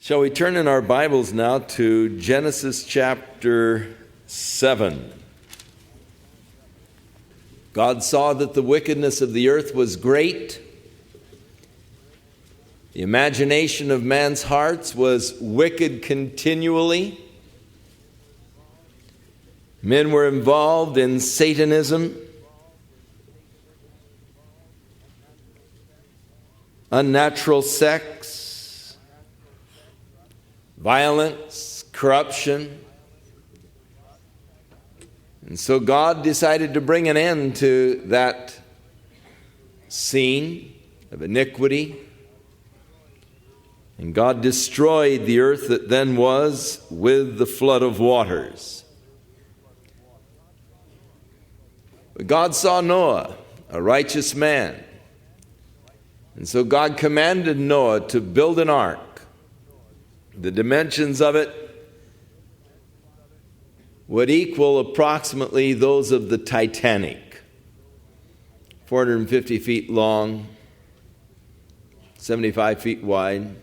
Shall we turn in our Bibles now to Genesis chapter 7? God saw that the wickedness of the earth was great. The imagination of man's hearts was wicked continually. Men were involved in Satanism, unnatural sex, violence, corruption. And so God decided to bring an end to that scene of iniquity. And God destroyed the earth that then was with the flood of waters. But God saw Noah, a righteous man. And so God commanded Noah to build an ark. The dimensions of it would equal approximately those of the Titanic. 450 feet long, 75 feet wide.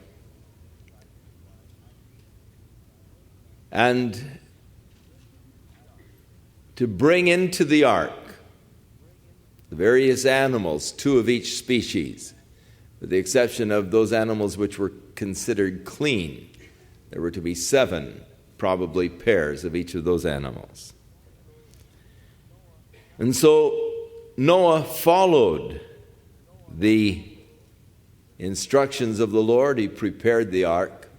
And to bring into the ark the various animals, 2 of each species, with the exception of those animals which were considered clean. There were to be 7, probably pairs of each of those animals. And so Noah followed the instructions of the Lord. He prepared the ark.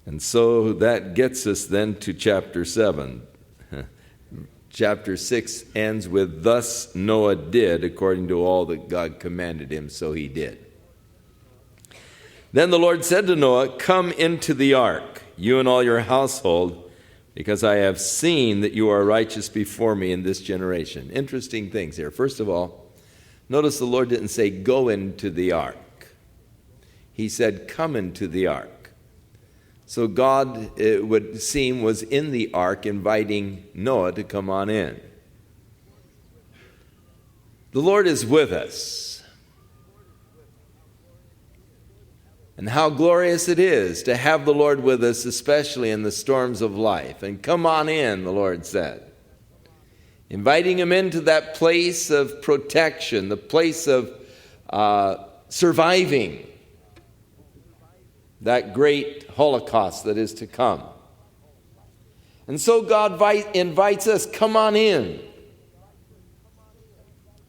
And so that gets us then to chapter 7. Chapter 6 ends with, "Thus Noah did according to all that God commanded him, so he did." Then the Lord said to Noah, "Come into the ark, you and all your household, because I have seen that you are righteous before me in this generation." Interesting things here. First of all, notice the Lord didn't say, "Go into the ark." He said, "Come into the ark." So God, it would seem, was in the ark inviting Noah to come on in. The Lord is with us. And how glorious it is to have the Lord with us, especially in the storms of life. And come on in, the Lord said. Inviting him into that place of protection, the place of surviving that great Holocaust that is to come. And so God invites us, come on in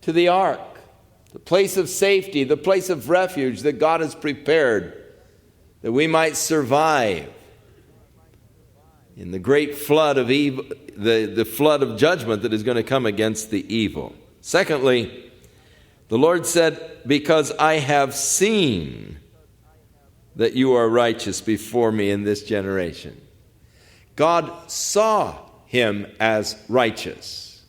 to the ark, the place of safety, the place of refuge that God has prepared, that we might survive in the great flood of evil, the flood of judgment that is going to come against the evil. Secondly, the Lord said, "Because I have seen that you are righteous before me in this generation." God saw him as righteous,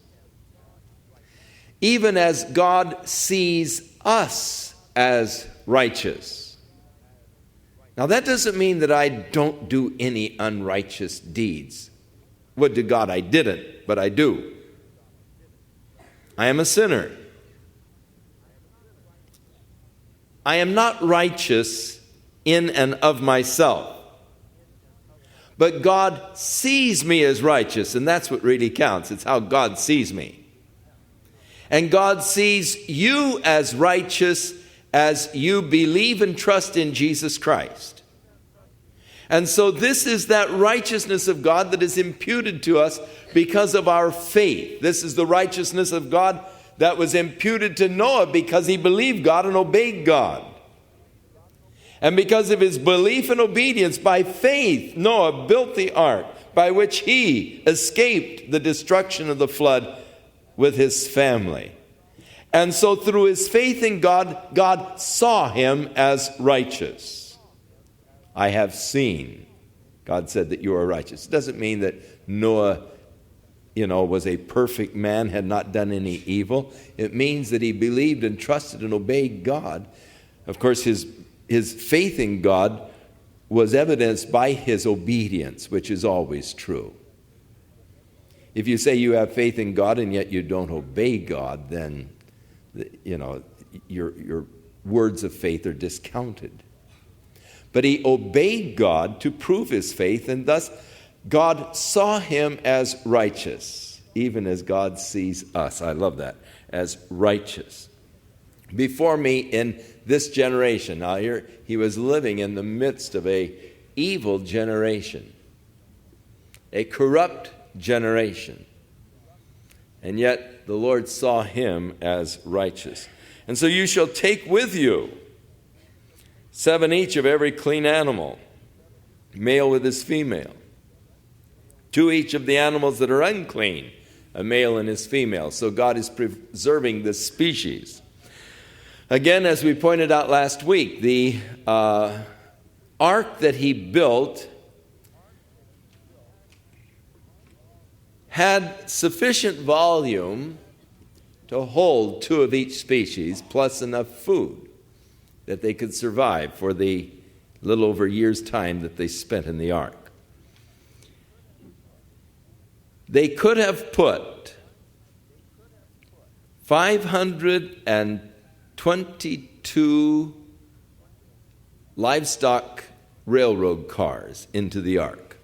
even as God sees us as righteous. Now, that doesn't mean that I don't do any unrighteous deeds. Would to God I didn't, but I do. I am a sinner. I am not righteous in and of myself. But God sees me as righteous, and that's what really counts. It's how God sees me. And God sees you as righteous as you believe and trust in Jesus Christ. And so this is that righteousness of God that is imputed to us because of our faith. This is the righteousness of God that was imputed to Noah because he believed God and obeyed God. And because of his belief and obedience, by faith, Noah built the ark by which he escaped the destruction of the flood with his family. And so through his faith in God, God saw him as righteous. I have seen, God said, that you are righteous. It doesn't mean that Noah, was a perfect man, had not done any evil. It means that he believed and trusted and obeyed God. Of course, his faith in God was evidenced by his obedience, which is always true. If you say you have faith in God and yet you don't obey God, then your words of faith are discounted. But he obeyed God to prove his faith, and thus God saw him as righteous, even as God sees us. I love that, as righteous. Before me in this generation. Now here he was living in the midst of a evil generation, a corrupt generation. And yet the Lord saw him as righteous. And so you shall take with you 7 each of every clean animal, male with his female. 2 each of the animals that are unclean, a male and his female. So God is preserving the species. Again, as we pointed out last week, the ark that he built had sufficient volume to hold 2 of each species, plus enough food that they could survive for the little over a year's time that they spent in the ark. They could have put 522 livestock railroad cars into the ark.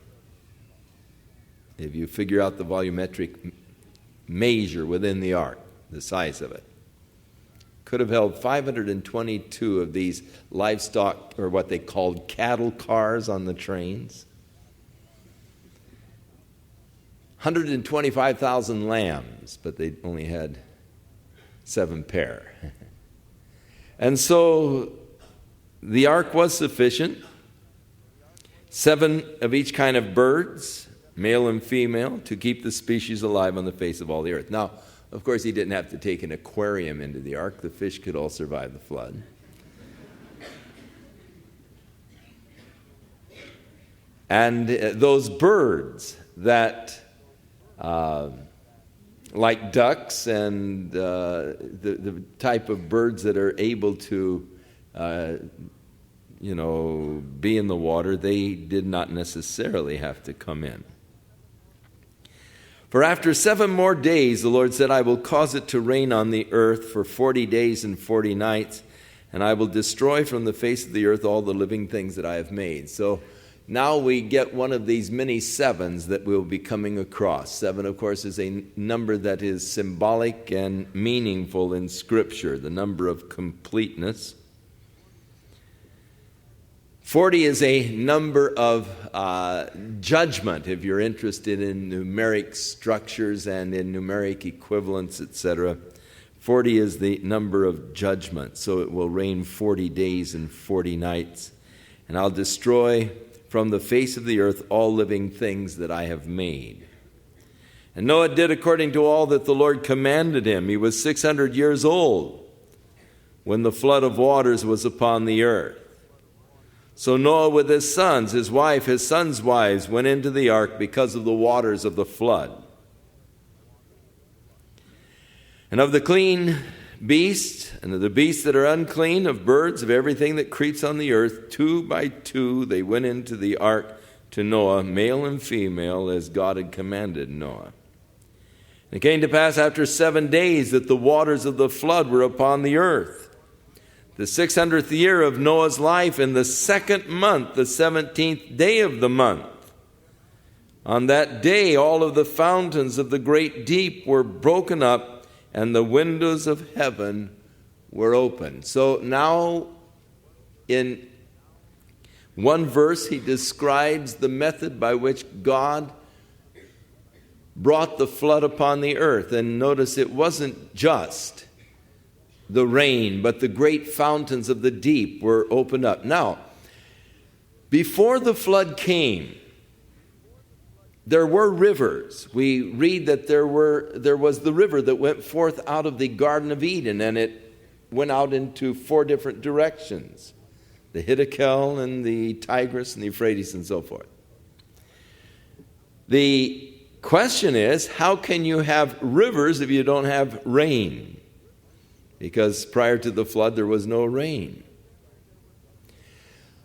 If you figure out the volumetric measure within the ark, the size of it, could have held 522 of these livestock, or what they called cattle cars on the trains. 125,000 lambs, but they only had 7 pair. And so the ark was sufficient. 7 of each kind of birds, male and female, to keep the species alive on the face of all the earth. Now, of course, he didn't have to take an aquarium into the ark. The fish could all survive the flood. And those birds that, like ducks and the type of birds that are able to, be in the water, they did not necessarily have to come in. For after 7 more days, the Lord said, I will cause it to rain on the earth for 40 days and 40 nights, and I will destroy from the face of the earth all the living things that I have made. So now we get one of these many 7s that we'll be coming across. 7, of course, is a number that is symbolic and meaningful in Scripture, the number of completeness. 40 is a number of judgment, if you're interested in numeric structures and in numeric equivalents, etc. 40 is the number of judgment, so it will rain 40 days and 40 nights. And I'll destroy from the face of the earth all living things that I have made. And Noah did according to all that the Lord commanded him. He was 600 years old when the flood of waters was upon the earth. So Noah with his sons, his wife, his sons' wives, went into the ark because of the waters of the flood. And of the clean beasts, and of the beasts that are unclean, of birds, of everything that creeps on the earth, 2 by 2 they went into the ark to Noah, male and female, as God had commanded Noah. And it came to pass after 7 days that the waters of the flood were upon the earth. The 600th year of Noah's life, in the 2nd month, the 17th day of the month. On that day, all of the fountains of the great deep were broken up, and the windows of heaven were opened. So now, in one verse, he describes the method by which God brought the flood upon the earth. And notice it wasn't just the rain, but the great fountains of the deep were opened up. Now, before the flood came, there were rivers. We read that there was the river that went forth out of the Garden of Eden, and it went out into 4 different directions: the Hiddekel and the Tigris and the Euphrates and so forth. The question is, how can you have rivers if you don't have rain? Because prior to the flood, there was no rain.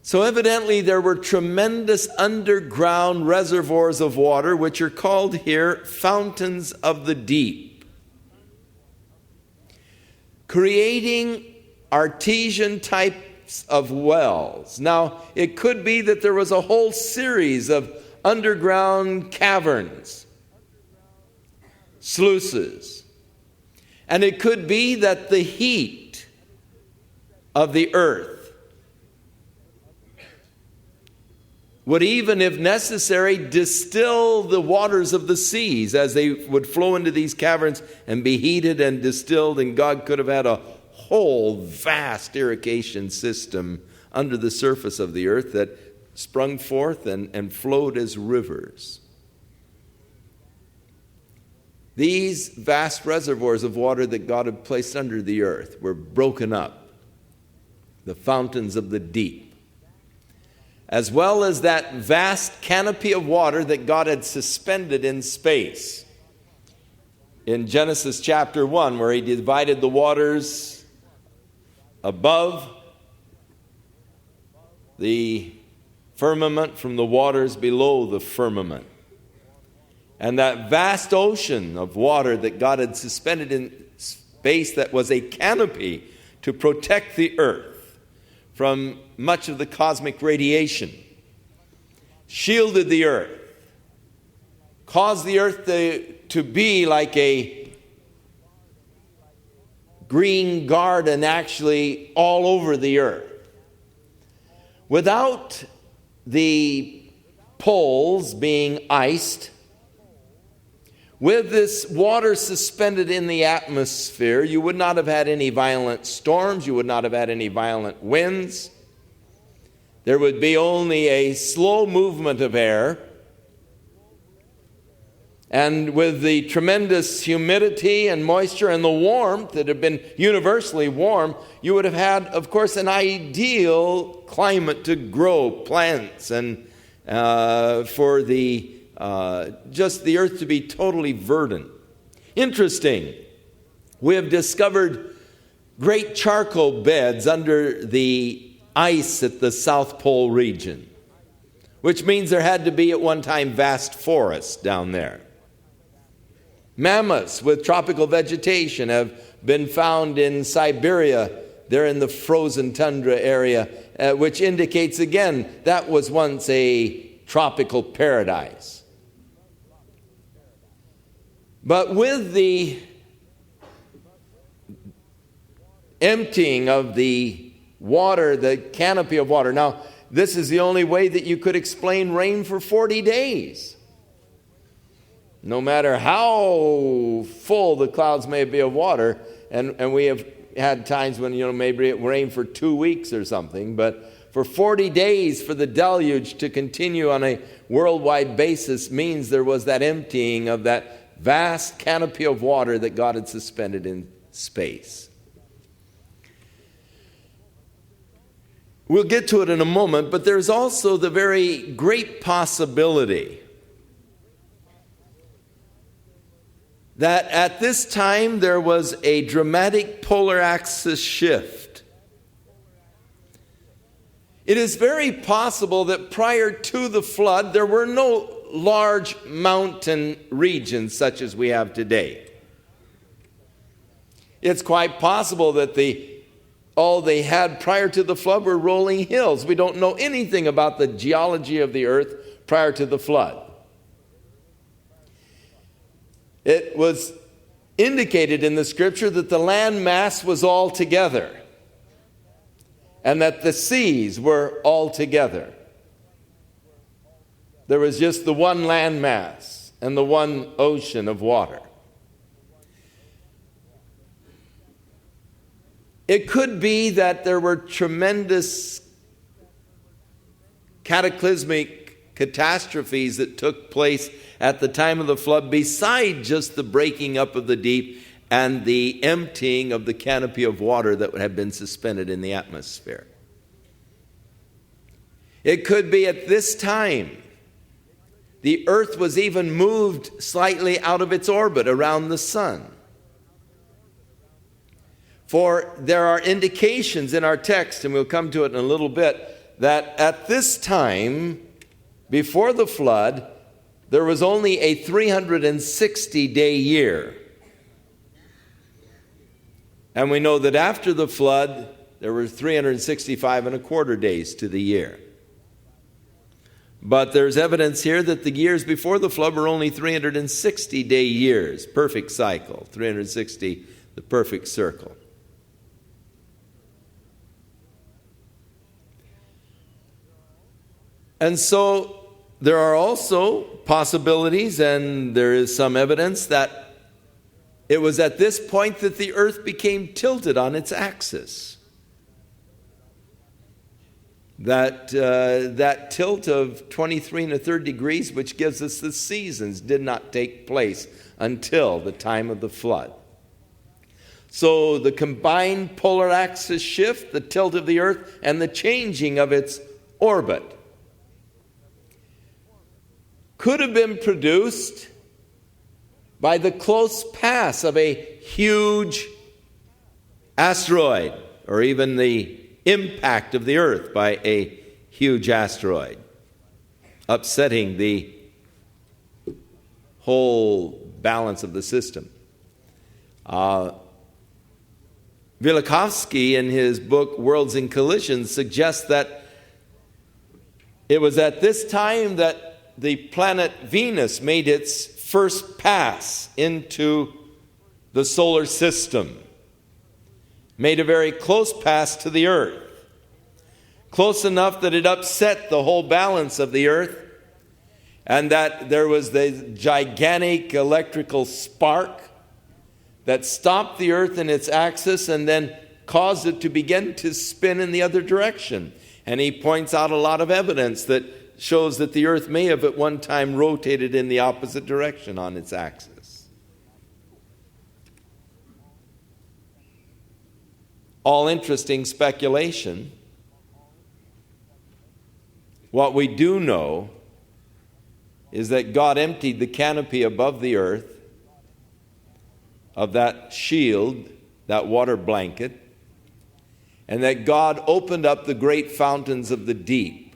So evidently, there were tremendous underground reservoirs of water, which are called here fountains of the deep, creating artesian-type types of wells. Now, it could be that there was a whole series of underground caverns, sluices. And it could be that the heat of the earth would, even if necessary, distill the waters of the seas as they would flow into these caverns and be heated and distilled. And God could have had a whole vast irrigation system under the surface of the earth that sprung forth and flowed as rivers. These vast reservoirs of water that God had placed under the earth were broken up, the fountains of the deep, as well as that vast canopy of water that God had suspended in space. In Genesis chapter 1, where he divided the waters above the firmament from the waters below the firmament. And that vast ocean of water that God had suspended in space, that was a canopy to protect the earth from much of the cosmic radiation, shielded the earth, caused the earth to be like a green garden actually all over the earth. Without the poles being iced, with this water suspended in the atmosphere, you would not have had any violent storms. You would not have had any violent winds. There would be only a slow movement of air. And with the tremendous humidity and moisture and the warmth that had been universally warm, you would have had, of course, an ideal climate to grow plants and for the just the earth to be totally verdant. Interesting. We have discovered great charcoal beds under the ice at the South Pole region, which means there had to be at one time vast forests down there. Mammoths with tropical vegetation have been found in Siberia. They're in the frozen tundra area, which indicates again that was once a tropical paradise. But with the emptying of the water, the canopy of water, now this is the only way that you could explain rain for 40 days. No matter how full the clouds may be of water, and we have had times when, maybe it rained for 2 weeks or something, but for 40 days for the deluge to continue on a worldwide basis means there was that emptying of that vast canopy of water that God had suspended in space. We'll get to it in a moment, but there's also the very great possibility that at this time there was a dramatic polar axis shift. It is very possible that prior to the flood, there were no large mountain regions such as we have today. It's quite possible that all they had prior to the flood were rolling hills. We don't know anything about the geology of the earth prior to the flood. It was indicated in the scripture that the land mass was all together and that the seas were all together. There was just the one land mass and the one ocean of water. It could be that there were tremendous cataclysmic catastrophes that took place at the time of the flood, beside just the breaking up of the deep and the emptying of the canopy of water that would have been suspended in the atmosphere. It could be at this time the earth was even moved slightly out of its orbit around the sun. For there are indications in our text, and we'll come to it in a little bit, that at this time, before the flood, there was only a 360-day year. And we know that after the flood, there were 365 and a quarter days to the year. But there's evidence here that the years before the flood were only 360-day years, perfect cycle, 360, the perfect circle. And so there are also possibilities, and there is some evidence that it was at this point that the earth became tilted on its axis. That tilt of 23 1/3 degrees, which gives us the seasons, did not take place until the time of the flood. So the combined polar axis shift, the tilt of the earth, and the changing of its orbit could have been produced by the close pass of a huge asteroid, or even the impact of the earth by a huge asteroid, upsetting the whole balance of the system. Velikovsky, in his book Worlds in Collision, suggests that it was at this time that the planet Venus made its first pass into the solar system, made a very close pass to the earth, close enough that it upset the whole balance of the earth, and that there was the gigantic electrical spark that stopped the earth in its axis and then caused it to begin to spin in the other direction. And he points out a lot of evidence that shows that the earth may have at one time rotated in the opposite direction on its axis. All interesting speculation. What we do know is that God emptied the canopy above the earth of that shield, that water blanket, and that God opened up the great fountains of the deep.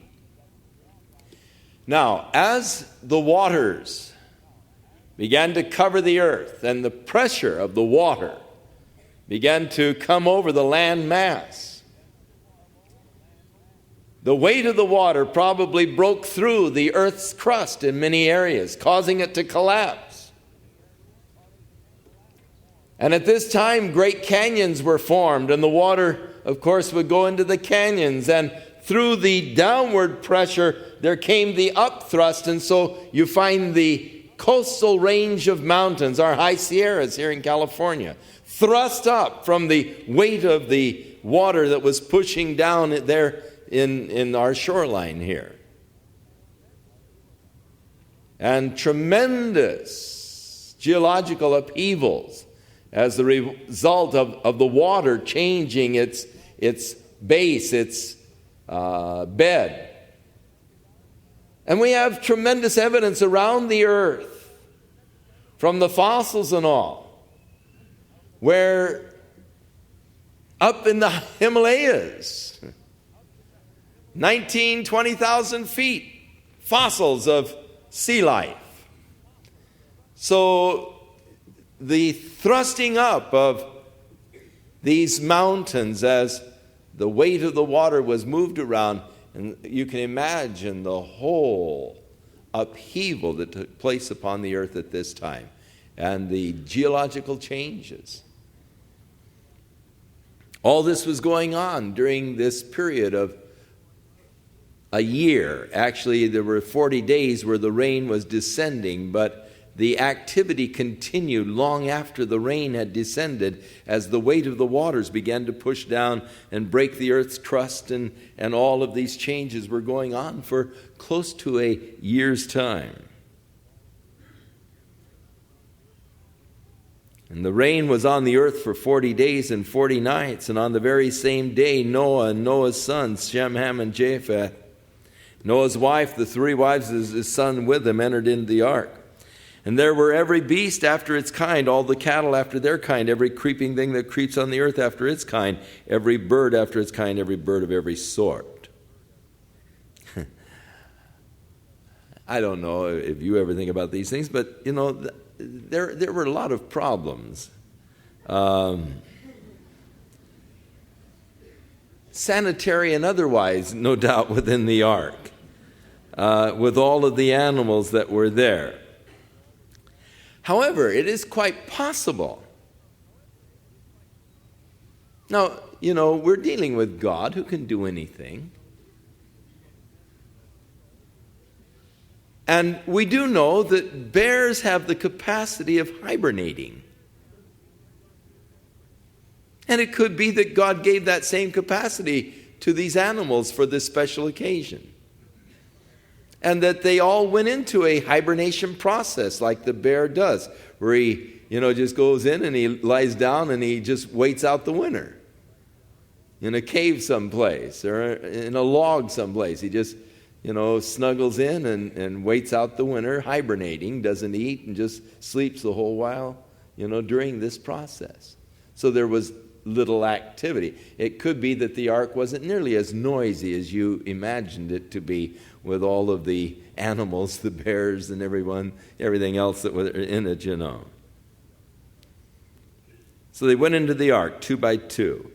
Now, as the waters began to cover the earth and the pressure of the water began to come over the land mass, the weight of the water probably broke through the earth's crust in many areas, causing it to collapse. And at this time, great canyons were formed, and the water, of course, would go into the canyons, and through the downward pressure, there came the upthrust, and so you find the coastal range of mountains, our high Sierras here in California, thrust up from the weight of the water that was pushing down there in our shoreline here. And tremendous geological upheavals as the result of the water changing its base, its bed. And we have tremendous evidence around the earth, from the fossils and all, where up in the Himalayas, 20,000 feet, fossils of sea life. So the thrusting up of these mountains as the weight of the water was moved around, and you can imagine the whole upheaval that took place upon the earth at this time and the geological changes. All this was going on during this period of a year. Actually, there were 40 days where the rain was descending, but the activity continued long after the rain had descended as the weight of the waters began to push down and break the earth's crust, and all of these changes were going on for close to a year's time. And the rain was on the earth for 40 days and 40 nights, and on the very same day Noah and Noah's sons, Shem, Ham, and Japheth, Noah's wife, the three wives of his son with him, entered into the ark. And there were every beast after its kind, all the cattle after their kind, every creeping thing that creeps on the earth after its kind, every bird after its kind, every bird of every sort. I don't know if you ever think about these things, but, you know, there were a lot of problems. sanitary and otherwise, no doubt, within the ark, with all of the animals that were there. However, it is quite possible. Now, we're dealing with God who can do anything. And we do know that bears have the capacity of hibernating. And it could be that God gave that same capacity to these animals for this special occasion. And that they all went into a hibernation process like the bear does, where he, just goes in and he lies down and he just waits out the winter. In a cave someplace or in a log someplace. He just, snuggles in and waits out the winter, hibernating, doesn't eat, and just sleeps the whole while, during this process. So there was little activity. It could be that the ark wasn't nearly as noisy as you imagined it to be, with all of the animals, the bears and everything else that was in it, So they went into the ark 2 by 2.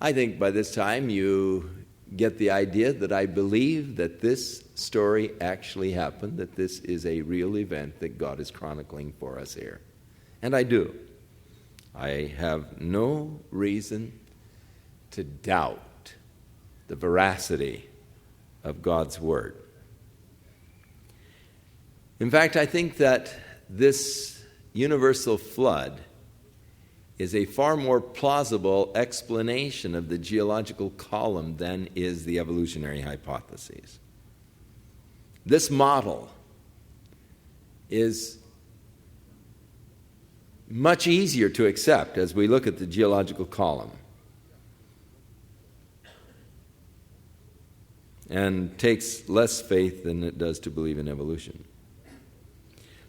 I think by this time you get the idea that I believe that this story actually happened, that this is a real event that God is chronicling for us here. And I do. I have no reason to doubt the veracity of God's word. In fact, I think that this universal flood is a far more plausible explanation of the geological column than is the evolutionary hypotheses. This model is much easier to accept as we look at the geological column and takes less faith than it does to believe in evolution.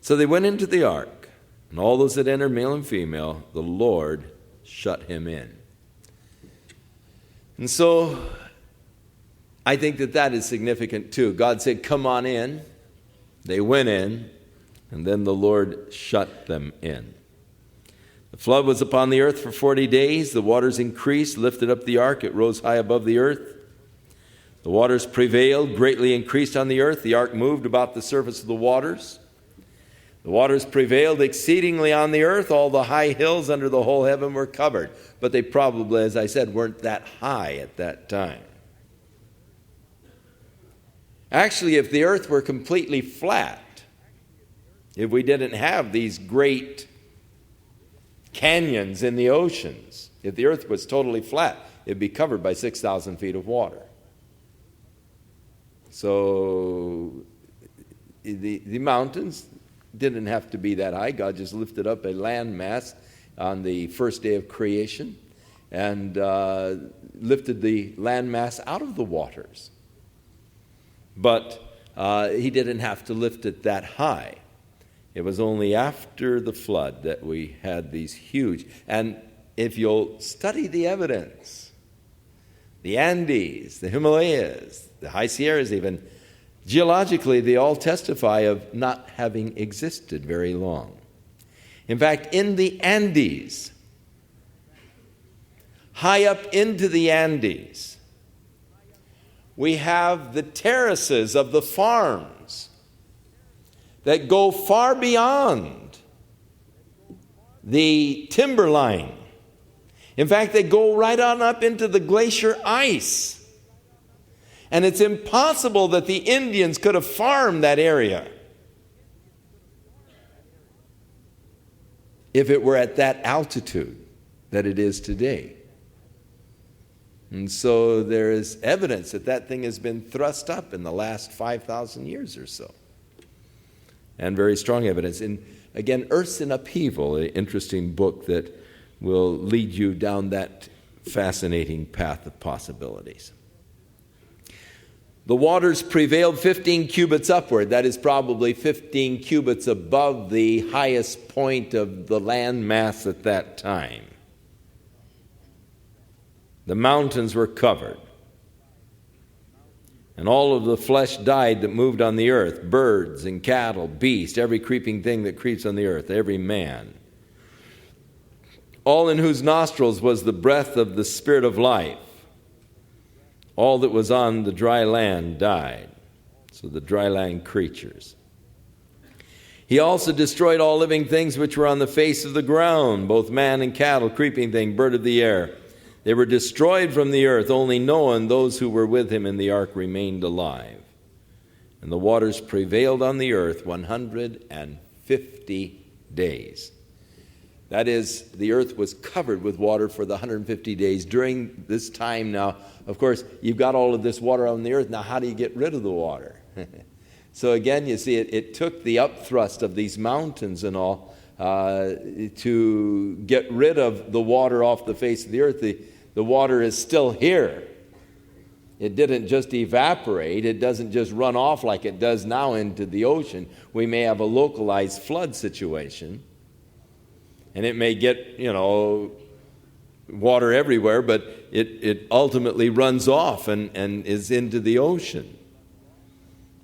So they went into the ark, and all those that entered, male and female, the Lord shut him in. And so I think that is significant too. God said, come on in. They went in, and then the Lord shut them in. The flood was upon the earth for 40 days. The waters increased, lifted up the ark. It rose high above the earth. The waters prevailed, greatly increased on the earth. The ark moved about the surface of the waters. The waters prevailed exceedingly on the earth. All the high hills under the whole heaven were covered. But they probably, as I said, weren't that high at that time. Actually, if the earth were completely flat, if we didn't have these great canyons in the oceans, if the earth was totally flat, it'd be covered by 6,000 feet of water. So the mountains didn't have to be that high. God just lifted up a landmass on the first day of creation and lifted the landmass out of the waters. But he didn't have to lift it that high. It was only after the flood that we had these huge, and if you'll study the evidence, the Andes, the Himalayas, the High Sierras even, geologically, they all testify of not having existed very long. In fact, in the Andes, high up into the Andes, we have the terraces of the farms that go far beyond the timberline. In fact, they go right on up into the glacier ice. And it's impossible that the Indians could have farmed that area if it were at that altitude that it is today. And so there is evidence that that thing has been thrust up in the last 5,000 years or so. And very strong evidence. And again, Earth's in Upheaval, an interesting book that will lead you down that fascinating path of possibilities. The waters prevailed 15 cubits upward. That is probably 15 cubits above the highest point of the land mass at that time. The mountains were covered. And all of the flesh died that moved on the earth, birds and cattle, beasts, every creeping thing that creeps on the earth, every man. all in whose nostrils was the breath of the Spirit of life. All that was on the dry land died. So the dry land creatures. He also destroyed all living things which were on the face of the ground, both man and cattle, creeping thing, bird of the air. They were destroyed from the earth. Only Noah and those who were with him in the ark remained alive. And the waters prevailed on the earth 150 days. That is, the earth was covered with water for the 150 days. During this time now, of course, you've got all of this water on the earth. Now, how do you get rid of the water? So again, you see, it took the upthrust of these mountains and all to get rid of the water off the face of the earth. The water is still here. It didn't just evaporate. It doesn't just run off like it does now into the ocean. We may have a localized flood situation, and it may get, water everywhere, but it ultimately runs off and is into the ocean,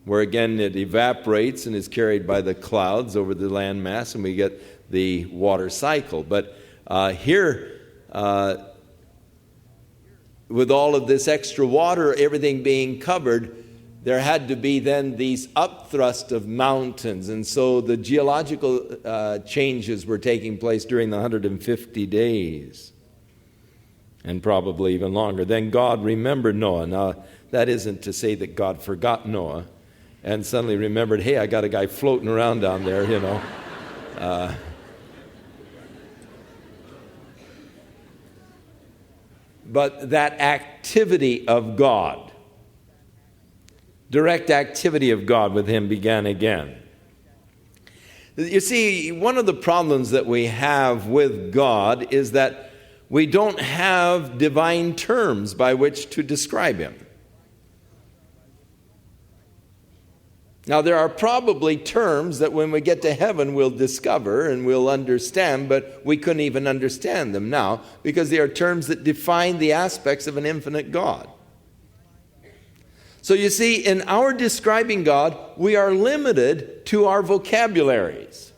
where again it evaporates and is carried by the clouds over the land mass, and we get the water cycle. But here, with all of this extra water, everything being covered, there had to be then these upthrust of mountains. And so the geological changes were taking place during the 150 days, and probably even longer. Then God remembered Noah. Now, that isn't to say that God forgot Noah and suddenly remembered, hey, I got a guy floating around down there, But that activity of God, direct activity of God with him began again. You see, one of the problems that we have with God is that we don't have divine terms by which to describe him. Now, there are probably terms that when we get to heaven we'll discover and we'll understand, but we couldn't even understand them now because they are terms that define the aspects of an infinite God. So you see, in our describing God, we are limited to our vocabularies.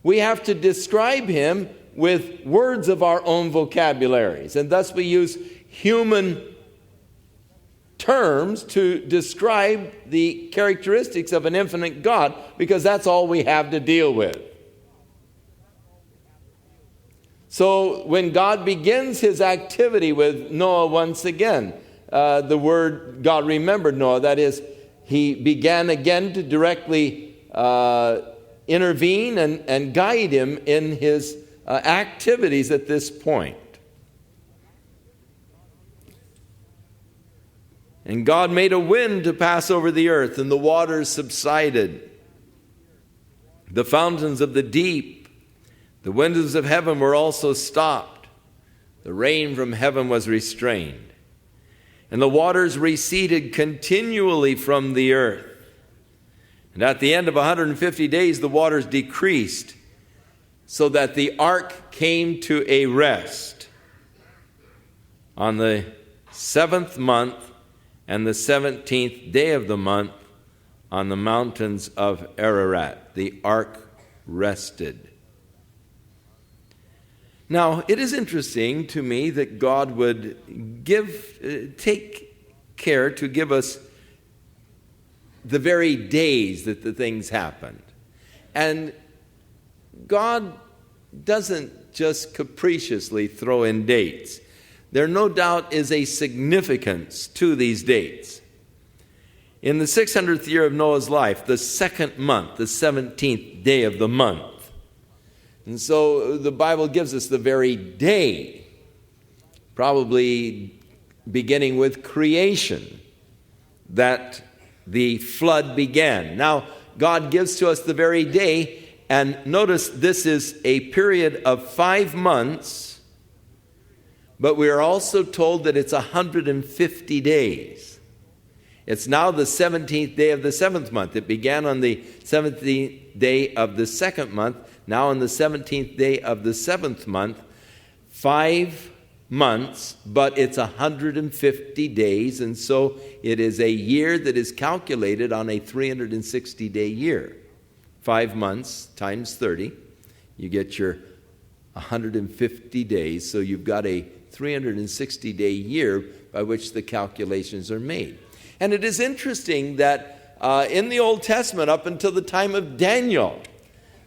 We have to describe him with words of our own vocabularies, and thus we use human terms to describe the characteristics of an infinite God, because that's all we have to deal with. So when God begins his activity with Noah once again, the word God remembered Noah, that is, he began again to directly intervene and guide him in his activities at this point. And God made a wind to pass over the earth, and the waters subsided. The fountains of the deep, the windows of heaven were also stopped. The rain from heaven was restrained. And the waters receded continually from the earth. And at the end of 150 days, the waters decreased, so that the ark came to a rest on the 7th month and the 17th day of the month on the mountains of Ararat. The ark rested. Now, it is interesting to me that God would take care to give us the very days that the things happened. And God doesn't just capriciously throw in dates. There no doubt is a significance to these dates. In the 600th year of Noah's life, the 2nd month, the 17th day of the month. And so the Bible gives us the very day, probably beginning with creation, that the flood began. Now, God gives to us the very day, and notice this is a period of 5 months, but we are also told that it's 150 days. It's now the 17th day of the 7th month. It began on the 17th day of the 2nd month, now on the 17th day of the 7th month. 5 months, but it's 150 days, and so it is a year that is calculated on a 360-day year. 5 months times 30, you get your 150 days, so you've got a 360-day year by which the calculations are made. And it is interesting that in the Old Testament, up until the time of Daniel,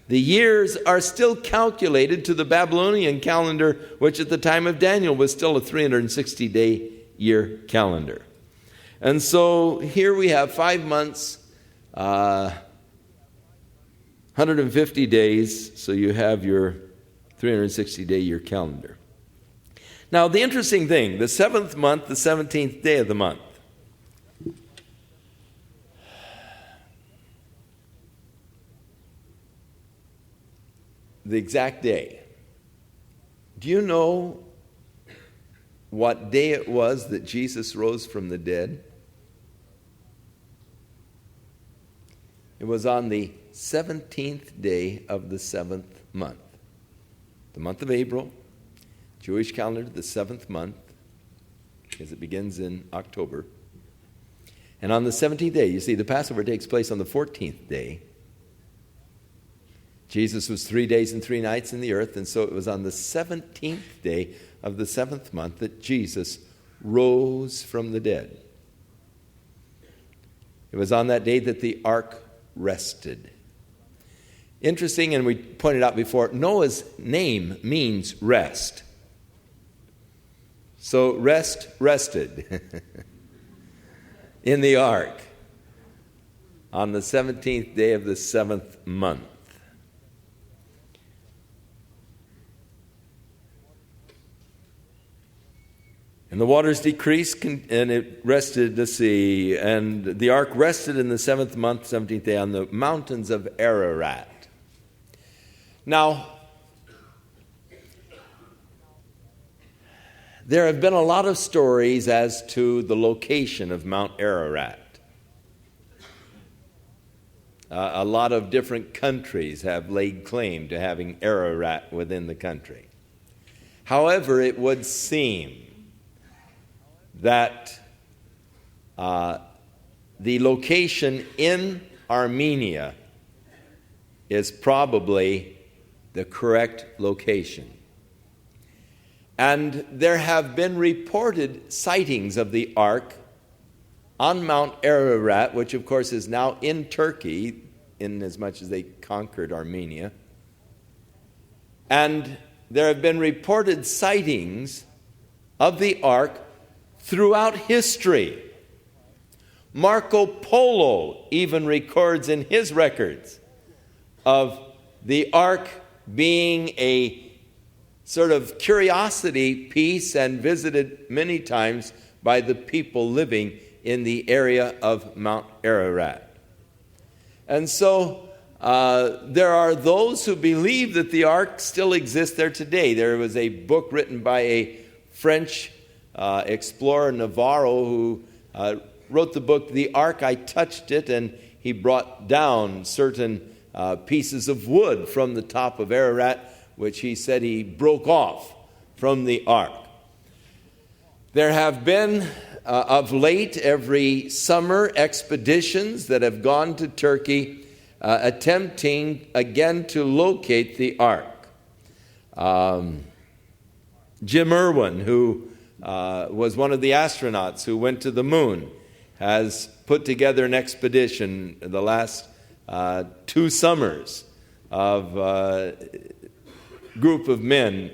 the years are still calculated to the Babylonian calendar, which at the time of Daniel was still a 360-day year calendar. And so here we have 5 months, 150 days, so you have your 360-day year calendar. Now, the interesting thing, the 7th month, the 17th day of the month. The exact day. Do you know what day it was that Jesus rose from the dead? It was on the 17th day of the 7th month. The month of April, Jewish calendar, the 7th month, because it begins in October. And on the 17th day, you see, the Passover takes place on the 14th day. Jesus was 3 days and 3 nights in the earth, and so it was on the 17th day of the 7th month that Jesus rose from the dead. It was on that day that the ark rested. Interesting, and we pointed out before, Noah's name means rest. So rested in the ark on the 17th day of the 7th month. And the waters decreased, and it rested the sea. And the ark rested in the 7th month, 17th day, on the mountains of Ararat. Now, there have been a lot of stories as to the location of Mount Ararat. A lot of different countries have laid claim to having Ararat within the country. However, it would seem that the location in Armenia is probably the correct location. And there have been reported sightings of the ark on Mount Ararat, which of course is now in Turkey, in as much as they conquered Armenia. And there have been reported sightings of the ark throughout history. Marco Polo even records in his records of the ark being a sort of curiosity piece and visited many times by the people living in the area of Mount Ararat. And so there are those who believe that the ark still exists there today. There was a book written by a French explorer, Navarro, who wrote the book, The Ark, I Touched It, and he brought down certain pieces of wood from the top of Ararat, which he said he broke off from the ark. There have been, of late, every summer expeditions that have gone to Turkey attempting again to locate the ark. Jim Irwin, who was one of the astronauts who went to the moon, has put together an expedition in the last 2 summers of group of men.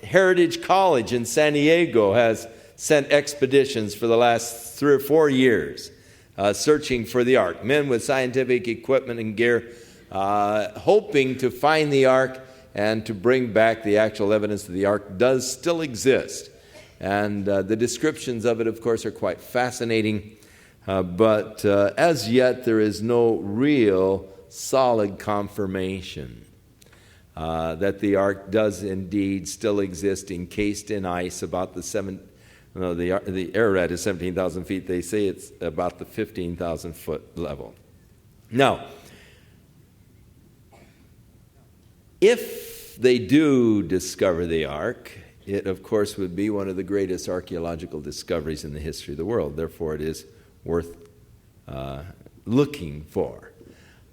Heritage College in San Diego has sent expeditions for the last 3 or 4 years searching for the ark. Men with scientific equipment and gear hoping to find the ark and to bring back the actual evidence that the ark does still exist. And the descriptions of it, of course, are quite fascinating. But as yet, there is no real solid confirmation that the ark does indeed still exist, encased in ice, about the Ararat is 17,000 feet. They say it's about the 15,000 foot level. Now, if they do discover the ark, it, of course, would be one of the greatest archaeological discoveries in the history of the world. Therefore, it is worth looking for.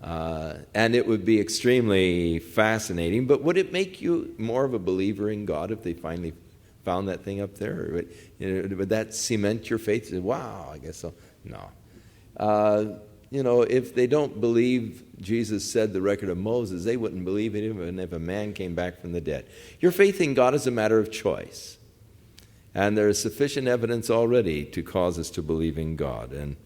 And it would be extremely fascinating. But would it make you more of a believer in God if they finally found that thing up there? Or would that cement your faith? Wow, I guess so. No. If they don't believe Jesus said the record of Moses, they wouldn't believe it even if a man came back from the dead. Your faith in God is a matter of choice. And there is sufficient evidence already to cause us to believe in God. And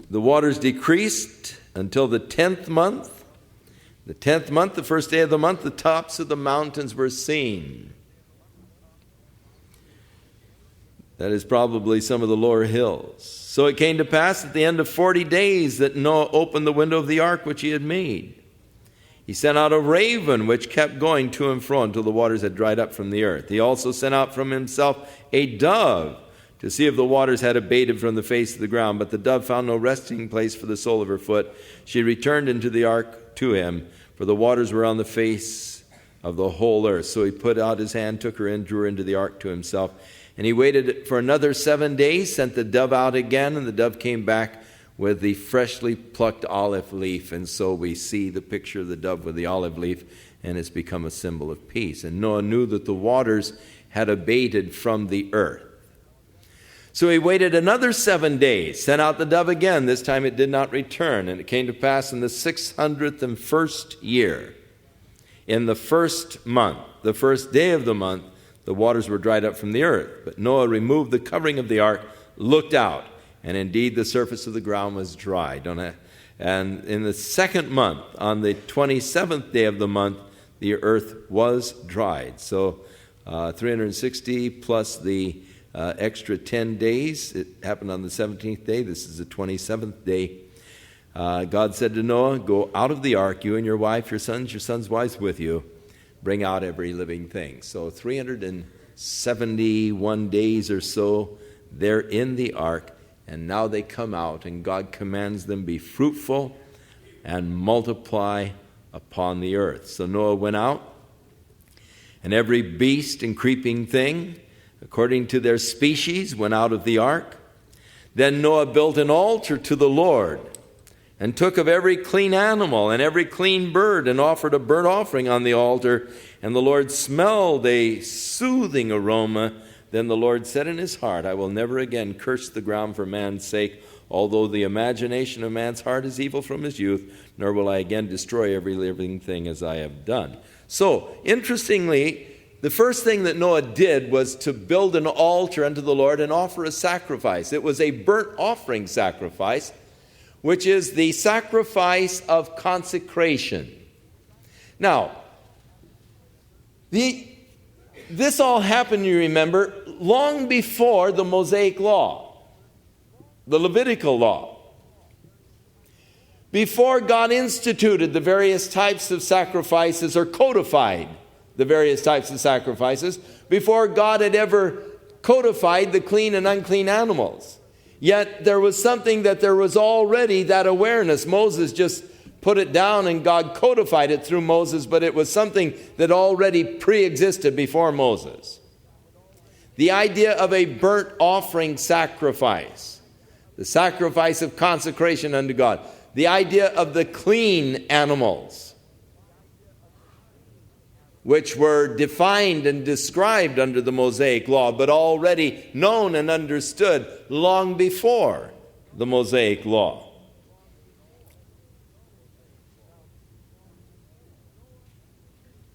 the waters decreased until the 10th month. The 10th month, the first day of the month, the tops of the mountains were seen. That is probably some of the lower hills. So it came to pass at the end of 40 days that Noah opened the window of the ark which he had made. He sent out a raven which kept going to and fro until the waters had dried up from the earth. He also sent out from himself a dove to see if the waters had abated from the face of the ground. But the dove found no resting place for the sole of her foot. She returned into the ark to him, for the waters were on the face of the whole earth. So he put out his hand, took her in, drew her into the ark to himself. And he waited for another 7 days, sent the dove out again, and the dove came back with the freshly plucked olive leaf. And so we see the picture of the dove with the olive leaf, and it's become a symbol of peace. And Noah knew that the waters had abated from the earth. So he waited another 7 days, sent out the dove again. This time it did not return. And it came to pass in the 601st year, in the first month, the first day of the month, the waters were dried up from the earth. But Noah removed the covering of the ark, looked out, and indeed the surface of the ground was dry. And in the second month, on the 27th day of the month, the earth was dried. So 360 plus the extra 10 days. It happened on the 17th day. This is the 27th day. God said to Noah, go out of the ark, you and your wife, your sons' wives with you. Bring out every living thing. So 371 days or so, they're in the ark, and now they come out, and God commands them, be fruitful and multiply upon the earth. So Noah went out, and every beast and creeping thing, according to their species, went out of the ark. Then Noah built an altar to the Lord, and took of every clean animal and every clean bird, and offered a burnt offering on the altar. And the Lord smelled a soothing aroma. Then the Lord said in his heart, I will never again curse the ground for man's sake, although the imagination of man's heart is evil from his youth, nor will I again destroy every living thing as I have done. So, interestingly, the first thing that Noah did was to build an altar unto the Lord and offer a sacrifice. It was a burnt offering sacrifice, which is the sacrifice of consecration. Now, this all happened, you remember, long before the Mosaic law, the Levitical law. Before God instituted the various types of sacrifices or codified the various types of sacrifices, before God had ever codified the clean and unclean animals. Yet there was something that there was already that awareness. Moses just put it down and God codified it through Moses, but it was something that already pre-existed before Moses. The idea of a burnt offering sacrifice, the sacrifice of consecration unto God, the idea of the clean animals, which were defined and described under the Mosaic law, but already known and understood long before the Mosaic law.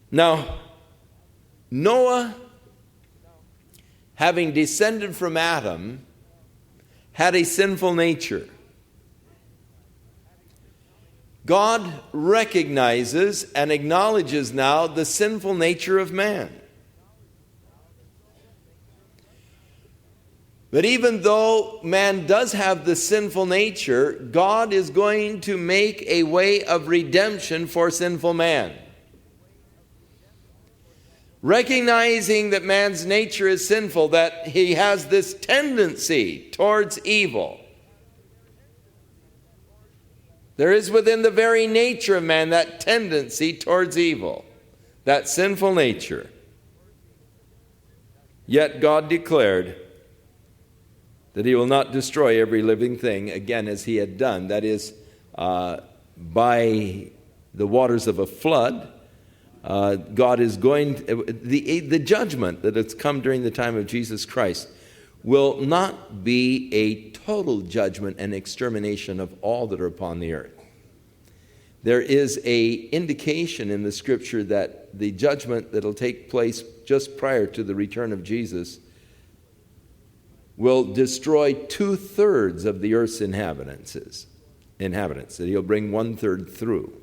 Now, Noah, having descended from Adam, had a sinful nature. God recognizes and acknowledges now the sinful nature of man. But even though man does have the sinful nature, God is going to make a way of redemption for sinful man. Recognizing that man's nature is sinful, that he has this tendency towards evil. There is within the very nature of man that tendency towards evil, that sinful nature. Yet God declared that he will not destroy every living thing again as he had done. That is, by the waters of a flood. God is going, the judgment that has come during the time of Jesus Christ will not be a total judgment and extermination of all that are upon the earth. There is an indication in the scripture that the judgment that will take place just prior to the return of Jesus will destroy 2/3 of the earth's inhabitants, that he'll bring 1/3 through.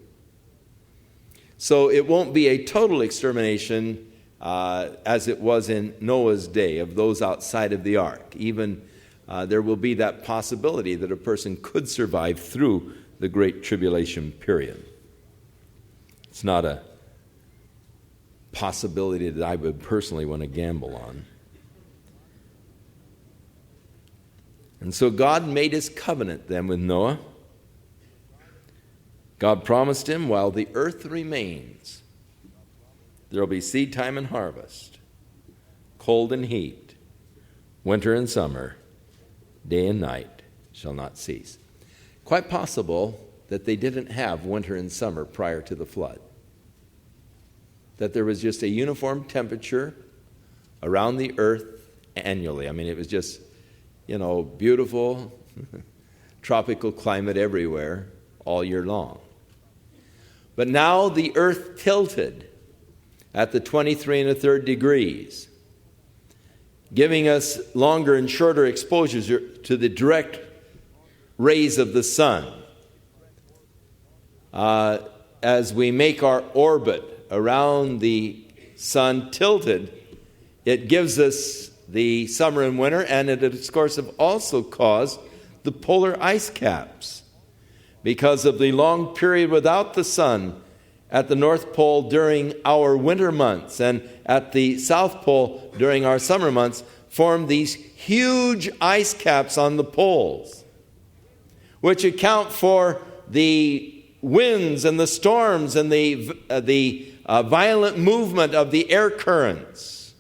So it won't be a total extermination as it was in Noah's day of those outside of the ark. Even there will be that possibility that a person could survive through the Great Tribulation period. It's not a possibility that I would personally want to gamble on. And so God made his covenant then with Noah. God promised him, while the earth remains, there will be seed time and harvest, cold and heat, winter and summer, day and night shall not cease. Quite possible that they didn't have winter and summer prior to the flood. That there was just a uniform temperature around the earth annually. I mean, it was just, beautiful tropical climate everywhere all year long. But now the earth tilted at the 23 1/3 degrees, giving us longer and shorter exposures to the direct rays of the sun. As we make our orbit around the sun tilted, it gives us the summer and winter, and it, of course, have also caused the polar ice caps because of the long period without the sun at the North Pole during our winter months and at the South Pole during our summer months, form these huge ice caps on the poles, which account for the winds and the storms and the violent movement of the air currents,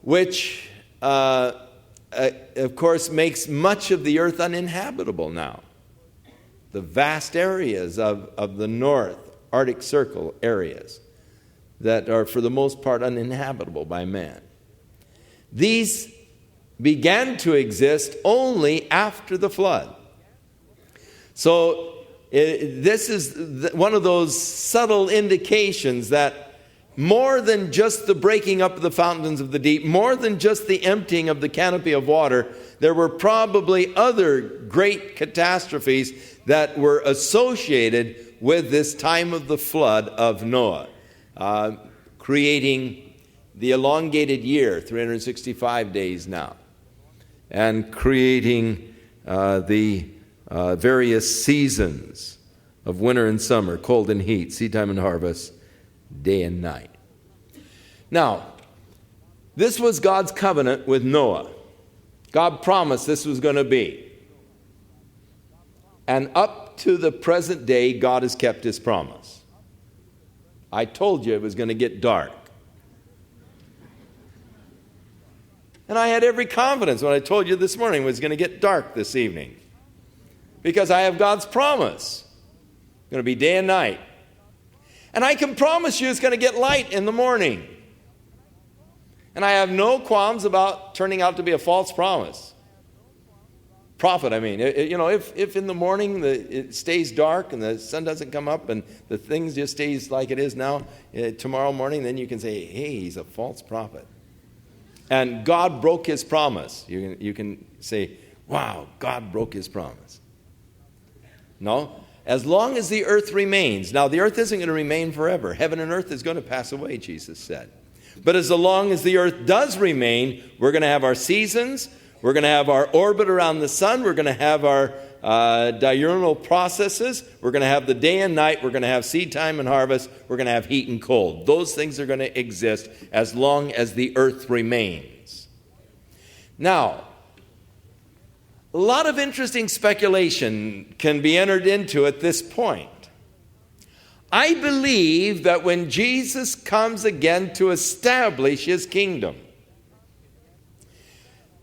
which, of course, makes much of the earth uninhabitable now. The vast areas of the North Arctic Circle areas that are, for the most part, uninhabitable by man. These began to exist only after the flood. So this is one of those subtle indications that more than just the breaking up of the fountains of the deep, more than just the emptying of the canopy of water, there were probably other great catastrophes that were associated with this time of the flood of Noah, creating the elongated year, 365 days now, and creating the various seasons of winter and summer, cold and heat, seed time and harvest, day and night. Now, this was God's covenant with Noah. God promised this was going to be. And up to the present day, God has kept his promise. I told you it was going to get dark. And I had every confidence when I told you this morning it was going to get dark this evening, because I have God's promise. It's going to be day and night. And I can promise you it's going to get light in the morning. And I have no qualms about turning out to be a false prophet, I mean. If in the morning it stays dark and the sun doesn't come up and the thing just stays like it is now, tomorrow morning, then you can say, hey, he's a false prophet. And God broke his promise. You can say, wow, God broke his promise. No. As long as the earth remains. Now, the earth isn't going to remain forever. Heaven and earth is going to pass away, Jesus said. But as long as the earth does remain, we're going to have our seasons. We're going to have our orbit around the sun. We're going to have our diurnal processes. We're going to have the day and night. We're going to have seed time and harvest. We're going to have heat and cold. Those things are going to exist as long as the earth remains. Now, a lot of interesting speculation can be entered into at this point. I believe that when Jesus comes again to establish his kingdom,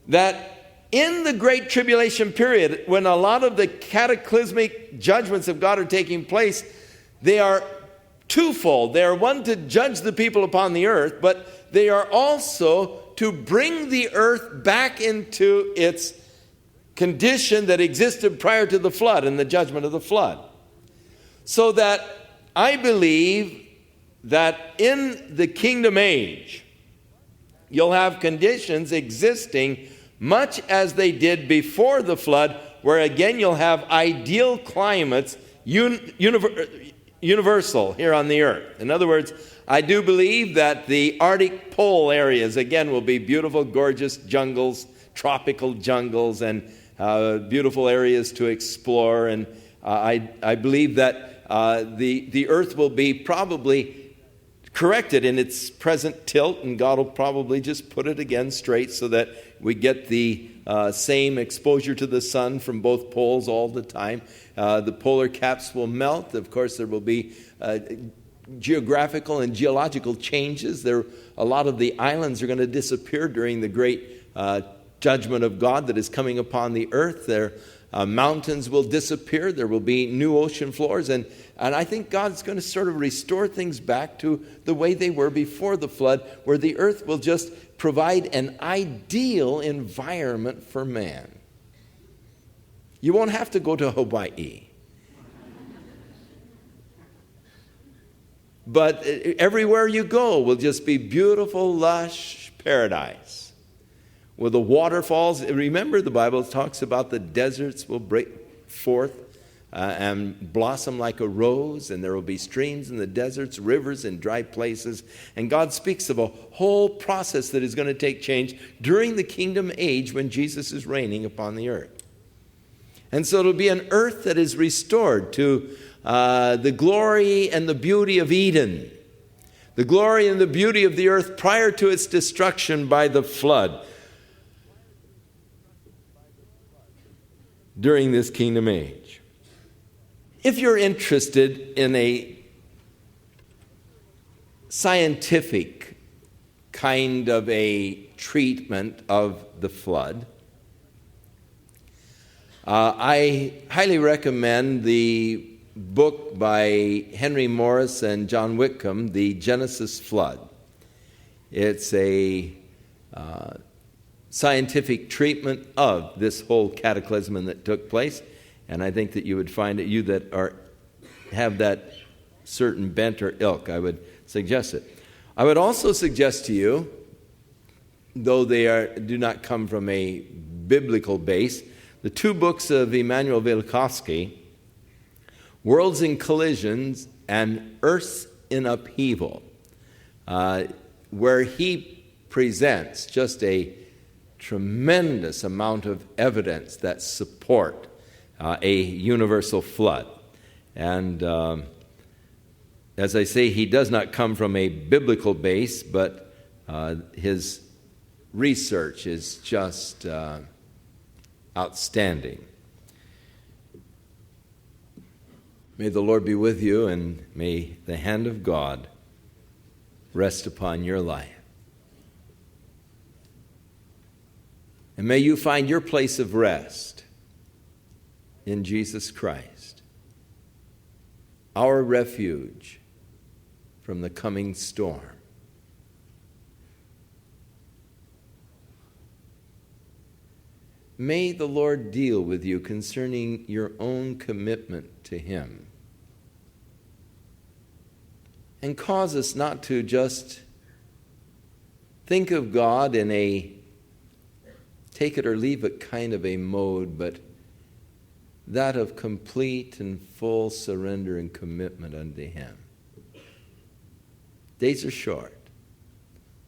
that in the Great Tribulation period, when a lot of the cataclysmic judgments of God are taking place, they are twofold. They are one, to judge the people upon the earth, but they are also to bring the earth back into its condition that existed prior to the flood and the judgment of the flood. So that I believe that in the kingdom age, you'll have conditions existing much as they did before the flood, where again you'll have ideal climates universal here on the earth. In other words, I do believe that the Arctic pole areas again will be beautiful, gorgeous jungles, tropical jungles, and beautiful areas to explore. And I believe that the earth will be probably corrected in its present tilt, and God will probably just put it again straight so that we get the same exposure to the sun from both poles all the time. The polar caps will melt. Of course, there will be geographical and geological changes. A lot of the islands are going to disappear during the great judgment of God that is coming upon the earth. Their mountains will disappear. There will be new ocean floors. And I think God's going to sort of restore things back to the way they were before the flood, where the earth will just provide an ideal environment for man. You won't have to go to Hawaii. But everywhere you go will just be beautiful, lush paradise with the waterfalls. Remember, the Bible talks about the deserts will break forth and blossom like a rose, and there will be streams in the deserts, rivers in dry places. And God speaks of a whole process that is going to take change during the kingdom age when Jesus is reigning upon the earth. And so it'll be an earth that is restored to the glory and the beauty of Eden, the glory and the beauty of the earth prior to its destruction by the flood during this kingdom age. If you're interested in a scientific kind of a treatment of the flood, I highly recommend the book by Henry Morris and John Whitcomb, The Genesis Flood. It's a scientific treatment of this whole cataclysm that took place, and I think that you would find it, you that have that certain bent or ilk, I would suggest it. I would also suggest to you, though they do not come from a biblical base, the two books of Immanuel Velikovsky, Worlds in Collisions and Earths in Upheaval, where he presents just a tremendous amount of evidence that support a universal flood. And as I say, he does not come from a biblical base, but his research is just outstanding. May the Lord be with you, and may the hand of God rest upon your life. And may you find your place of rest in Jesus Christ, our refuge from the coming storm. May the Lord deal with you concerning your own commitment to Him, and cause us not to just think of God in a take it or leave it kind of a mode, but that of complete and full surrender and commitment unto Him. Days are short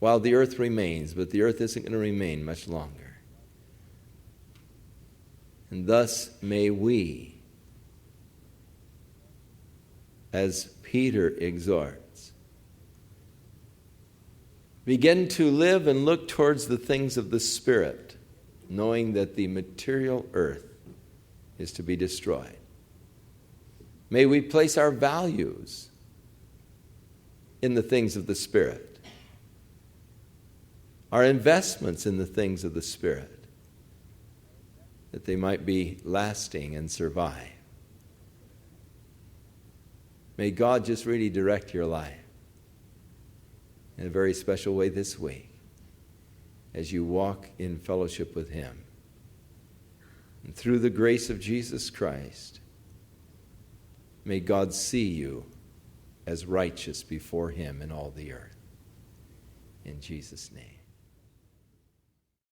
while the earth remains, but the earth isn't going to remain much longer. And thus may we, as Peter exhorts, begin to live and look towards the things of the Spirit, knowing that the material earth is to be destroyed. May we place our values in the things of the Spirit, our investments in the things of the Spirit, that they might be lasting and survive. May God just really direct your life in a very special way this week as you walk in fellowship with Him. And through the grace of Jesus Christ, may God see you as righteous before Him in all the earth. In Jesus' name.